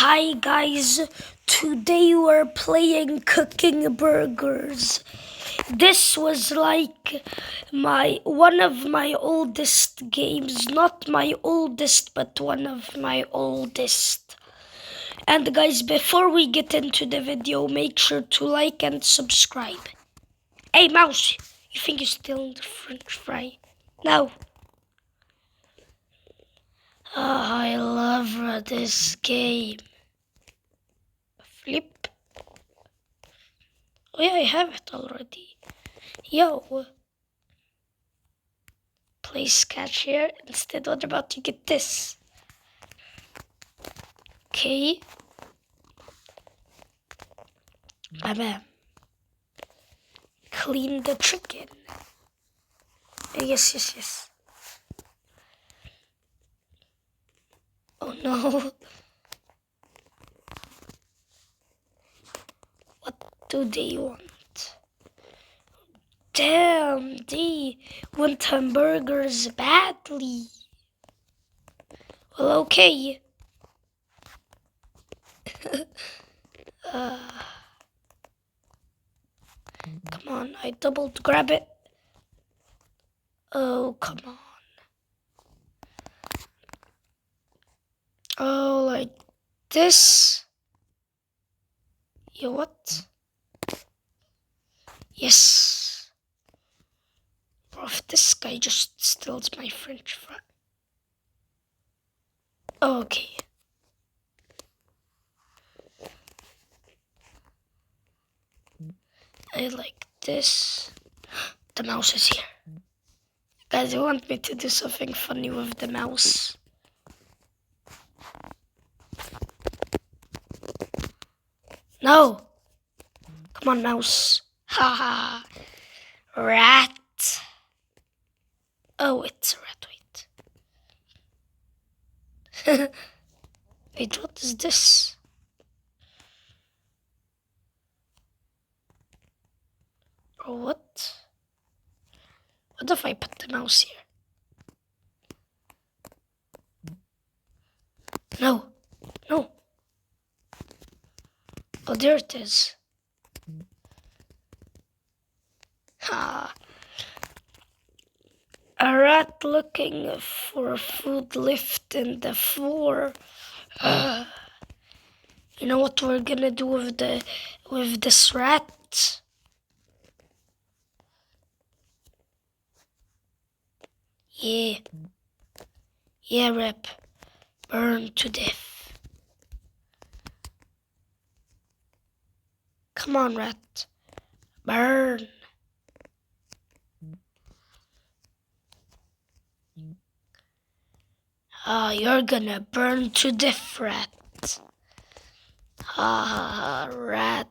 Hi guys, today we're playing Cooking Burgers. This was like one of my oldest games, not my oldest, but one of my oldest. And guys, before we get into the video, make sure to like and subscribe. Hey Mouse, you think you're still in the French fry? No. Oh, I love this game. Flip. Oh yeah, I have it already. Yo. Place catch here. Instead, what about to get this? Okay. Bam. Clean the chicken. Yes. Oh no. What do they want? Damn, they want hamburgers badly. Well, okay. Come on, I doubled grab it. Oh, come on. Oh, like this. You what? Yes. Bro, if this guy just steals my French fry. Okay. I like this. The mouse is here. Guys, you want me to do something funny with the mouse? No. Come on, mouse. Ha ha. Rat. Oh, it's a rat. Wait. Wait, what is this? Or what? What if I put the mouse here? No. No. Oh, there it is. Ha. A rat looking for food left in the floor. You know what we're gonna do with this rat? Yeah. Yeah, Rip. Burn to death. Come on, rat. Burn. You're gonna burn to death, rat. Rat.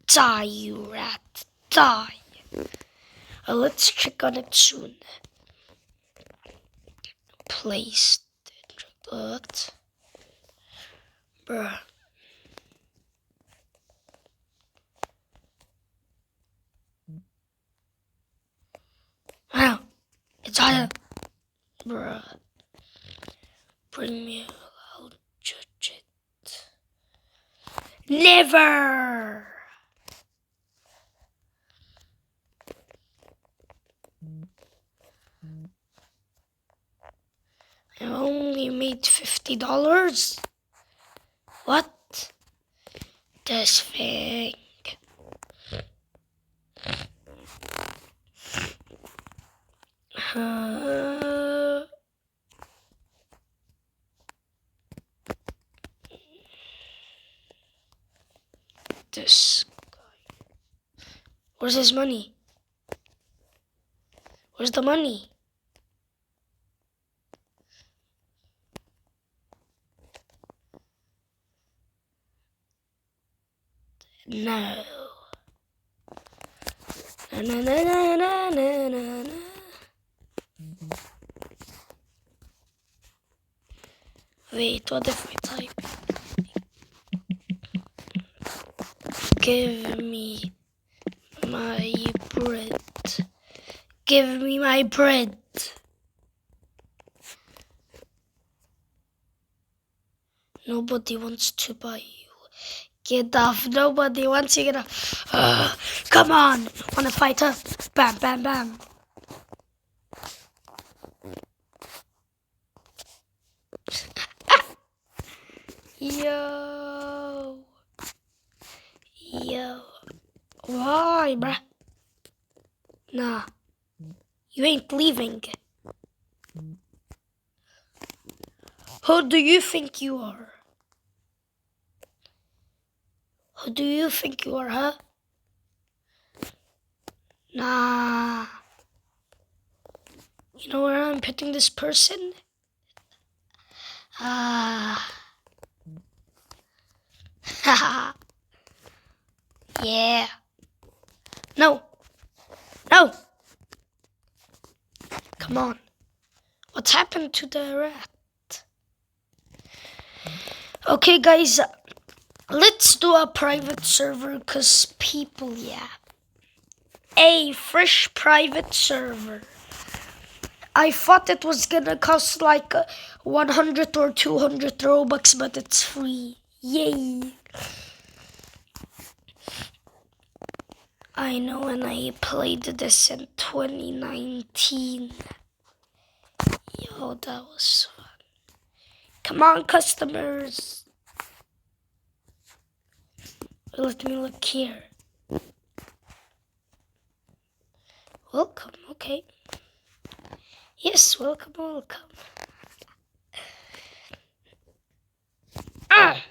Die, you rat. Die. Let's check on it soon. Placed. But. Bruh. Wow. It's higher. Bruh. Bring me, I'll judge it. Never! I only made $50. What? This thing. This guy. Where's his money? Where's the money? No. No. Wait, what if we type? Give me my bread. Give me my bread. Nobody wants to buy you. Get off. Nobody wants you. Get off. Come on. Wanna fight her? Bam, bam, bam. Yo. Yo. Why, bruh? Nah. You ain't leaving. Who do you think you are? Who do you think you are, huh? Nah. You know where I'm putting this person? Ah. Haha. Yeah. No. No. Come on. What's happened to the rat? Okay, guys. Let's do a private server because people, yeah. A fresh private server. I thought it was gonna cost like 100 or 200 Robux, but it's free. Yay. I know, and I played this in 2019. Yo, that was fun. Come on, customers. Let me look here. Welcome, okay. Yes, welcome, welcome. Ah!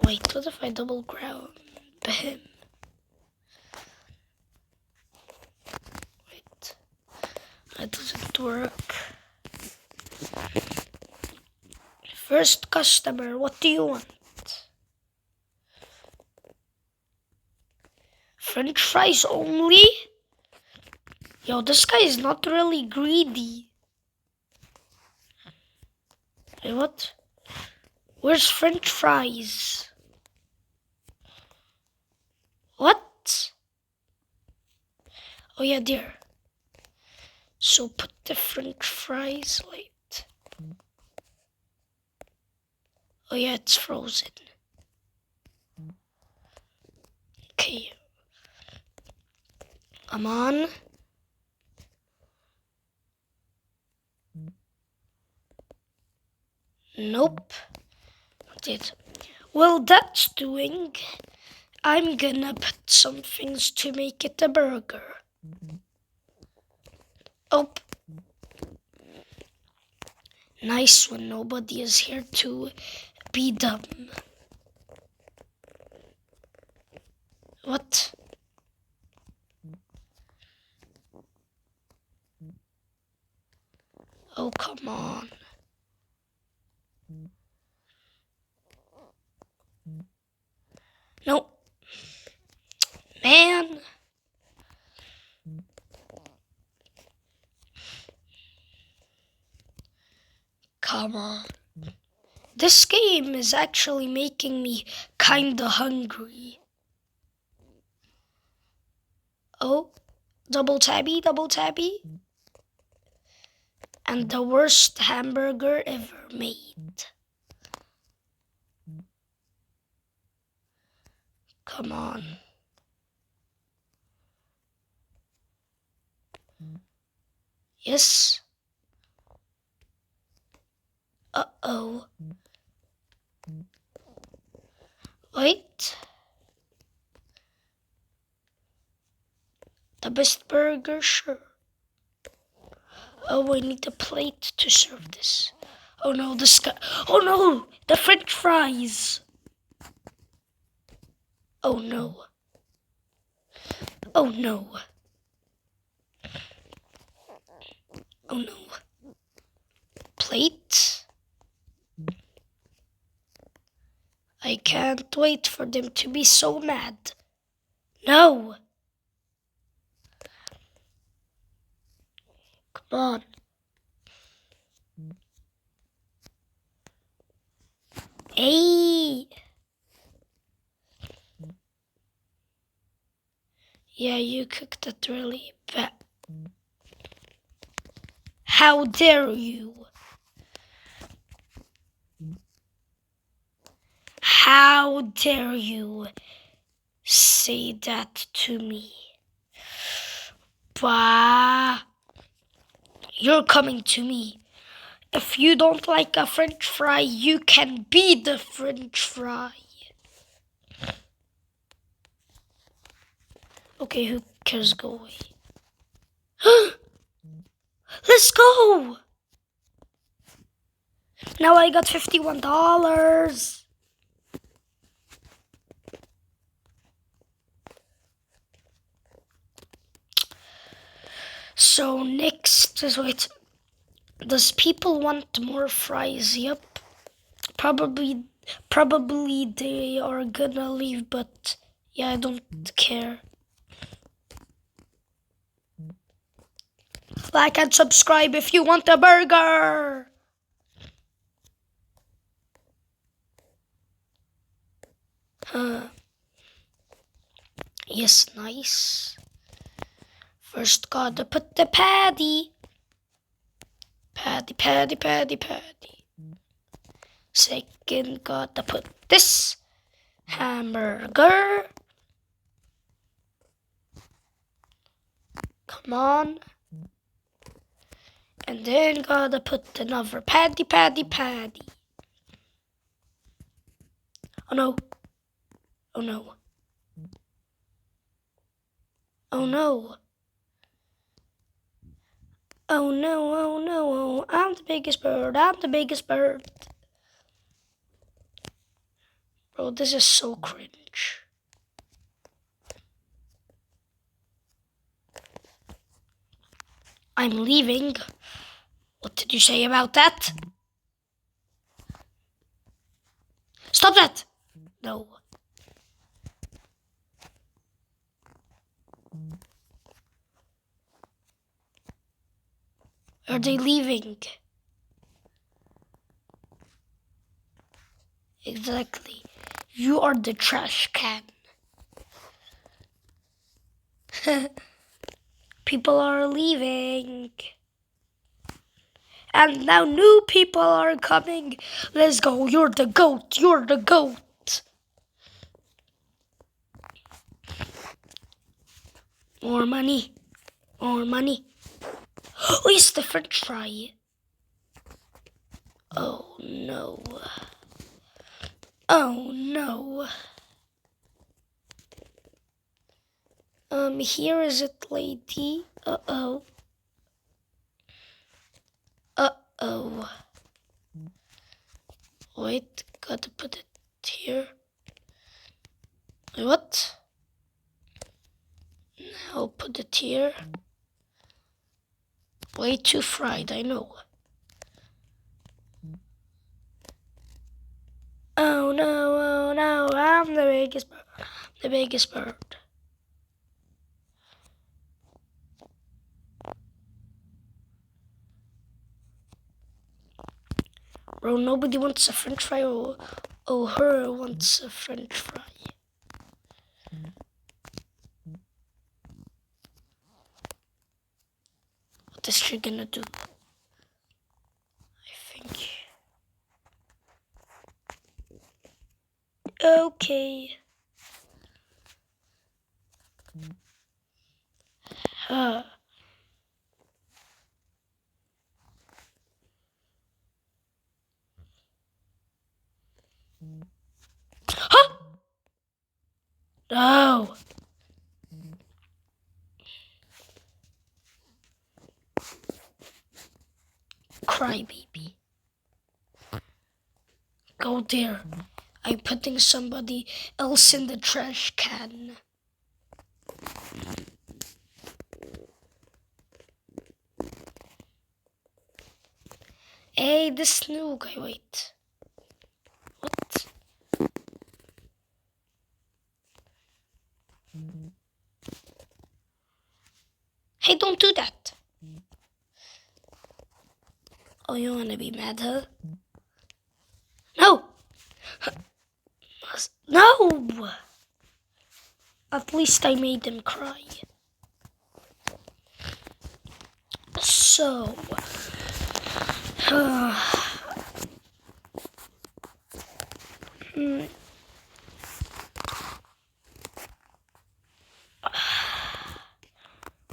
Wait, what if I double grab him? Wait, that doesn't work. First customer, what do you want? French fries only? Yo, this guy is not really greedy. Wait, what? Where's French fries? What? Oh yeah, there. So put the French fries, wait. Oh yeah, it's frozen. Okay. Come on. Nope. Did. Well, that's doing. I'm gonna put some things to make it a burger. Oh. Nice when nobody is here to be dumb. What? Oh, come on. No. Man. Come on. This game is actually making me kinda hungry. Oh, double tabby, double tabby. And the worst hamburger ever made. Come on. Yes. Uh-oh. Wait. The best burger, sure. Oh, I need a plate to serve this. Oh no, oh no, the French fries. Oh no. Oh no. Oh no. Plate? I can't wait for them to be so mad. No. Come on. Hey. Yeah, you cooked it really bad. How dare you? How dare you say that to me? Bah, you're coming to me. If you don't like a French fry, you can be the French fry. Okay, who cares? Go away. Let's go! Now I got $51. So next is wait. Does people want more fries? Yep. Probably they are gonna leave, but yeah, I don't care. Like and subscribe if you want a burger. Yes, nice. First gotta put the patty. Patty. Second gotta put this hamburger. Come on. And then gotta put another patty. Oh no. Oh no. Oh no. Oh no. I'm the biggest bird. Bro, this is so cringe. I'm leaving. What did you say about that? Stop that! No. Are they leaving? Exactly. You are the trash can. People are leaving. And now new people are coming. Let's go. You're the goat. More money. Oh, it's the French fry. Oh no. Here is it, lady. Uh-oh. Wait, gotta put it here. What? Now put it here. Way too fried, I know. Oh no, I'm the biggest bird. Bro, nobody wants a French fry. Oh, her wants a French fry. What is she gonna do? I think. Okay. Huh. No. Crybaby. Go there. I'm putting somebody else in the trash can. Hey, this new guy, wait. What? Hey, don't do that. Oh, you wanna be mad, huh? No! No! At least I made him cry. So,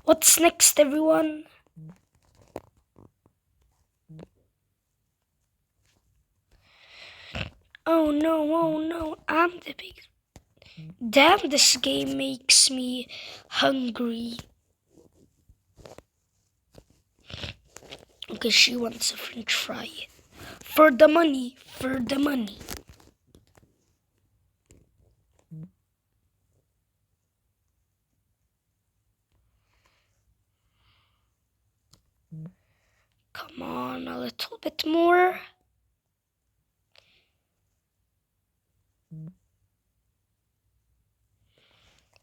What's next, everyone? Oh no, I'm the big... Damn, this game makes me hungry. Okay, she wants a french fry. For the money. Come on, a little bit more.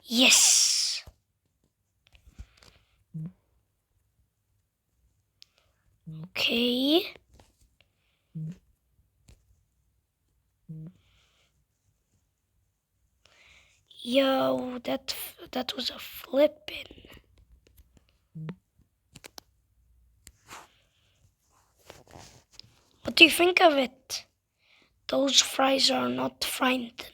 Yes. Okay. Yo, that was a flippin'. What do you think of it? Those fries are not fried enough.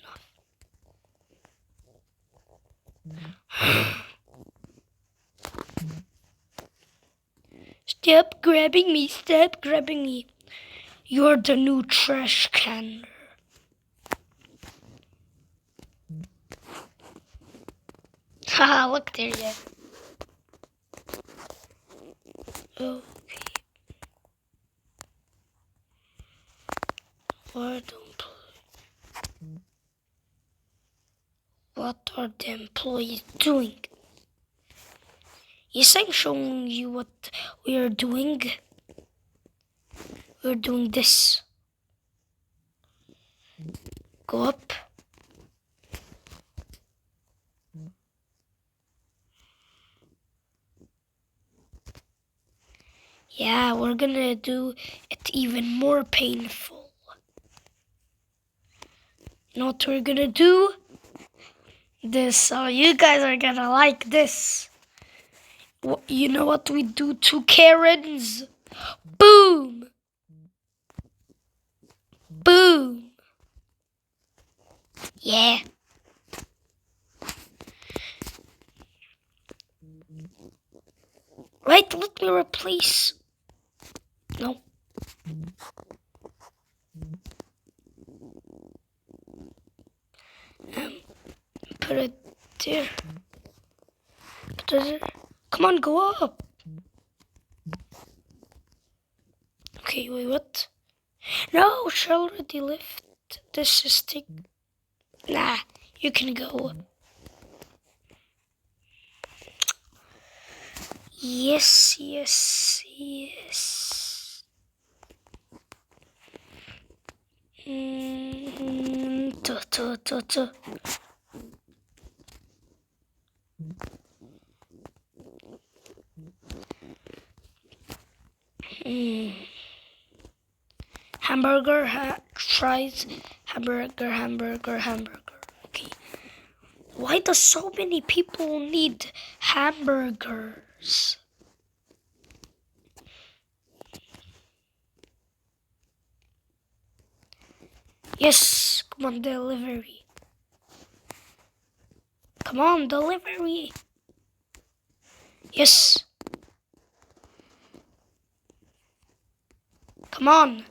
Stop grabbing me. You're the new trash can. Haha, look there, yeah. Okay. What are the employees doing? Yes, I'm showing you what we are doing. We're doing this. Go up. Yeah, we're gonna do it even more painful. You know what we're gonna do? This. Oh, you guys are gonna like this. You know what we do to Karens? Boom! Boom! Yeah. Right, let me replace. No. Put it there. Put it there. Come on, go up. Okay, wait, what? No, she already left. This is Nah, you can go. Yes. To. Hamburger, fries, hamburger. Okay. Why do so many people need hamburgers? Yes, come on, delivery. Come on, delivery. Yes. Come on.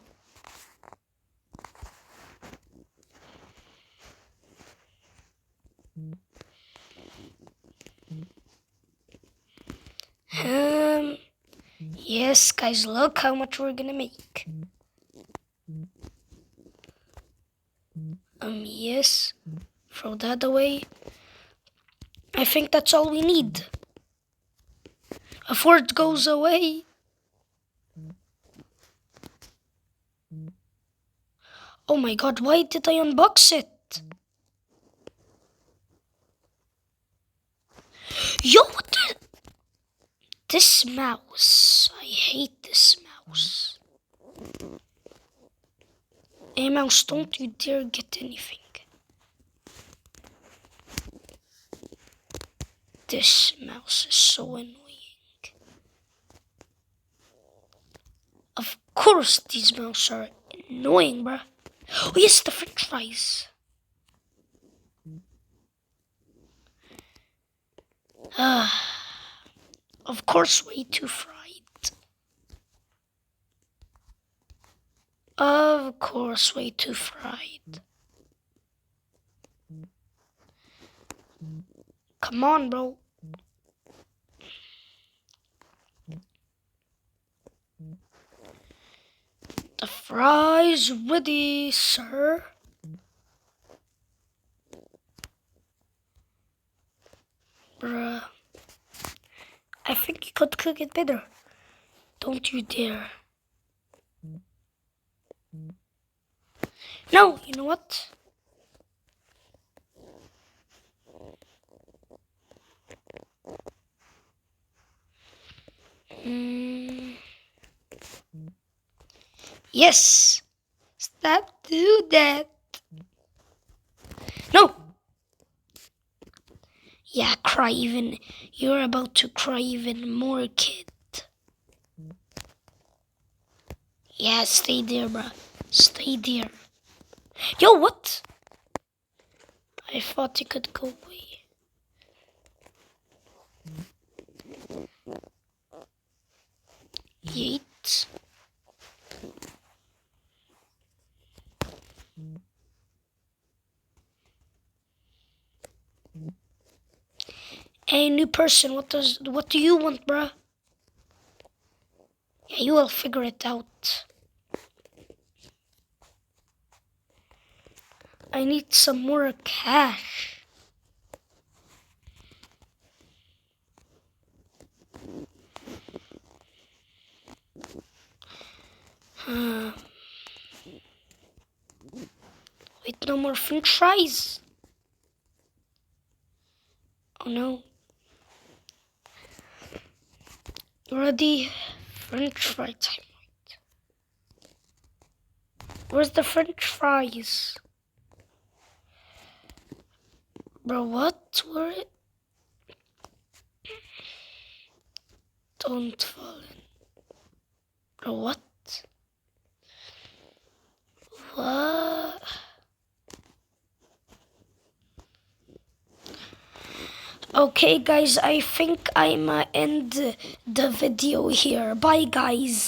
Yes, guys, look how much we're gonna make. Yes. Throw that away. I think that's all we need. Before it goes away. Oh my god, why did I unbox it? Yo, what the... This mouse. I hate this mouse. Hey mouse, don't you dare get anything. This mouse is so annoying. Of course these mouse are annoying, bruh. Oh yes, the french fries. Of course, way too fried. Of course, way too fried. Come on, bro. The fries ready, sir. Bruh. I think you could cook it better. Don't you dare. No, you know what? Yes. Stop do that. No. Yeah, cry even. You're about to cry even more, kid. Yeah, stay there, bruh. Stay there. Yo, what? I thought you could go away. Yeet. Hey, new person, what do you want, bruh? Yeah, you will figure it out. I need some more cash. Wait, no more french fries. Oh no. Ready? French fry time. Where's the french fries? Bro, what? Where it? Don't fall in. Bro, what? What? Okay, guys, I think I'm end the video here. Bye, guys.